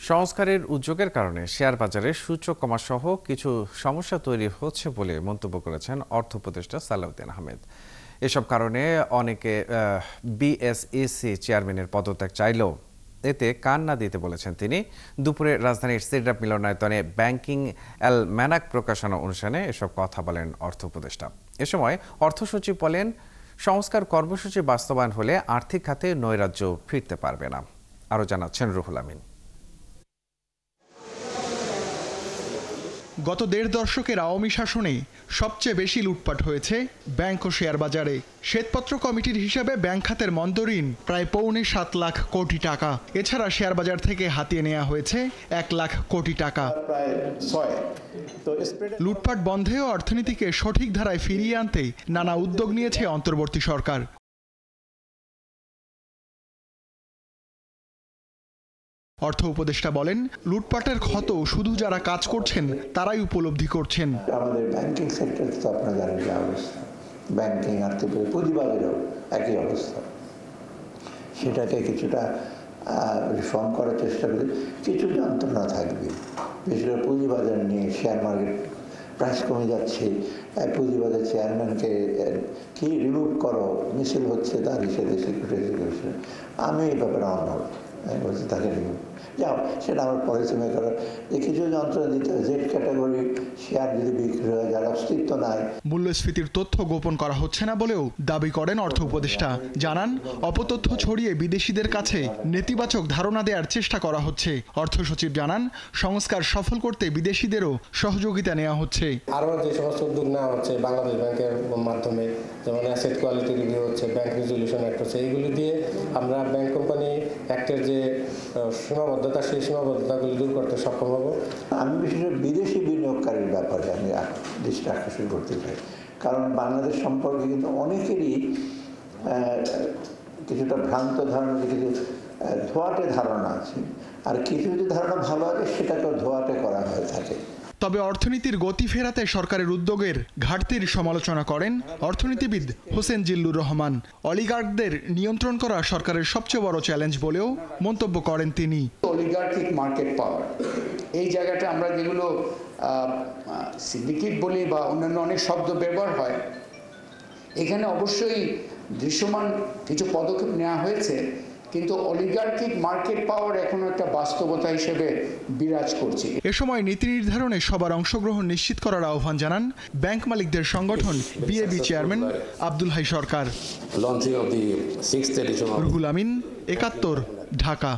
সংস্কারের উদ্যোগের কারণে শেয়ার বাজারে সূচক কমাসহ কিছু সমস্যা তৈরি হচ্ছে বলে মন্তব্য করেছেন অর্থ উপদেষ্টা সালাউদ্দিন আহমেদ। এসব কারণে অনেকে বিএসইসি চেয়ারম্যানের পদত্যাগ চাইলেও এতে কান না দিতে বলেছেন তিনি। দুপুরে রাজধানীর সিডরাপ মিলনায়তনে ব্যাংকিং অ্যালম্যানাক প্রকাশনা অনুষ্ঠানে এসব কথা বলেন অর্থ উপদেষ্টা। এ সময় অর্থ সচিব বলেন, সংস্কার কর্মসূচি বাস্তবায়ন হলে আর্থিক খাতে নৈরাজ্য ফিরতে পারবে না। আরও জানাচ্ছেন রুহুল আমিন। গত দেড় দশকের আওয়ামী শাসনে সবচেয়ে বেশি লুটপাট হয়েছে ব্যাংক ও শেয়ার বাজারে। শ্বেতপত্র কমিটির হিসাবে ব্যাংক খাতের মন্দঋণ প্রায় 7.25 লাখ কোটি টাকা। এছাড়া শেয়ার বাজার থেকে হাতিয়ে নেওয়া হয়েছে 1 লাখ কোটি টাকা। লুটপাট বন্ধে ও অর্থনীতিকে সঠিক ধারায় ফিরিয়ে আনতে নানা উদ্যোগ নিয়েছে অন্তর্বর্তী সরকার। অর্থ উপদেষ্টা বলেন, লুটপাটের ক্ষত শুধু যারা কাজ করছেন তারাই উপলব্ধি করছেন। আমাদের ব্যাংকিং সেক্টর তো আপনারা জানেন যে অবস্থা, ব্যাংকিং আর্থিক পুঁজিবাজারেও একই অবস্থা। সেটাকে কিছুটা রিফর্ম করার চেষ্টা করি। কিছু যন্ত্রণা থাকবে, বিশেষ করে পুঁজিবাজার নিয়ে। শেয়ার মার্কেট প্রাইস কমে যাচ্ছে, পুঁজিবাজার চেয়ারম্যানকে কি রিমুভ করো মিছিল হচ্ছে, তার হিসেবে সিকিউরিটি কমিশন। আমি এই ব্যাপারে অনড়, বলছি তাকে রিমুভ যাও, সেটা আমার পরিশ্রমে করো। যে কিছু যন্ত্রণা দিতে হবে, জেড ক্যাটাগরি শেয়ার যদি বিক্রি হয়, যার অস্তিত্ব নাই। মূল্যস্ফীতির তথ্য গোপন করা হচ্ছে না বলেও দাবি করেন অর্থ উপদেষ্টা। জানান, অপতথ্য ছড়িয়ে বিদেশিদের কাছে নেতিবাচক ধারণা দেওয়ার চেষ্টা করা হচ্ছে। অর্থ সচিব জানান, সংস্কার সফল করতে বিদেশিদেরও সহযোগিতা নেওয়া হচ্ছে। আরও যে সমস্ত উদ্যোগ নেওয়া হচ্ছে বাংলাদেশ ব্যাংকের মাধ্যমে, যেমন অ্যাসেট কোয়ালিটি রিভিউ হচ্ছে, ব্যাংক রেজলিউশন অ্যাক্ট হচ্ছে, এইগুলি দিয়ে আমরা ব্যাংক কোম্পানি অ্যাক্টের যে সীমাবদ্ধতা, সেই সীমাবদ্ধতাগুলি দূর করতে সক্ষম হব। আমি বিশেষ করে বিদেশি বিনিয়োগকারীর ব্যাপারে আমি দৃষ্টি আকর্ষণ করতে চাই। কারণ বাংলাদেশ সম্পর্কে কিন্তু অনেকেরই কিছুটা ভ্রান্ত ধারণা, কিছু ধোয়াটে ধারণা আছে। আর কিছু কিছু ধারণা ভালো আছে, সেটাকেও ধোয়াটে করা হয়ে থাকে। তবে অর্থনীতির গতি ফেরাতে সরকারের উদ্যোগের ঘাটতির সমালোচনা করেন অর্থনীতিবিদ হোসেন জিল্লুর রহমান। অলিগার্কদের নিয়ন্ত্রণ করা সরকারের সবচেয়ে বড় চ্যালেঞ্জ বলেও মন্তব্য করেন তিনি। অলিগার্কিক মার্কেট পাওয়ার, এই জায়গাটা আমরা যেগুলো সিন্ডিকেট বলি বা অন্যান্য অনেক শব্দ ব্যবহার হয়, এখানে অবশ্যই দৃশ্যমান কিছু পদক্ষেপ নেওয়া হয়েছে, কিন্তু অলিগার্কিক মার্কেট পাওয়ার এখনো একটা বাস্তবতা হিসেবে বিরাজ করছে। এ সময় নীতি নির্ধারণে সবার অংশগ্রহণ নিশ্চিত করার আহ্বান জানান ব্যাংক মালিকদের সংগঠন BAB chairman Abdul Hai Sarkar. Launching of the 6th edition of Ruhul Amin, ৭১, Dhaka.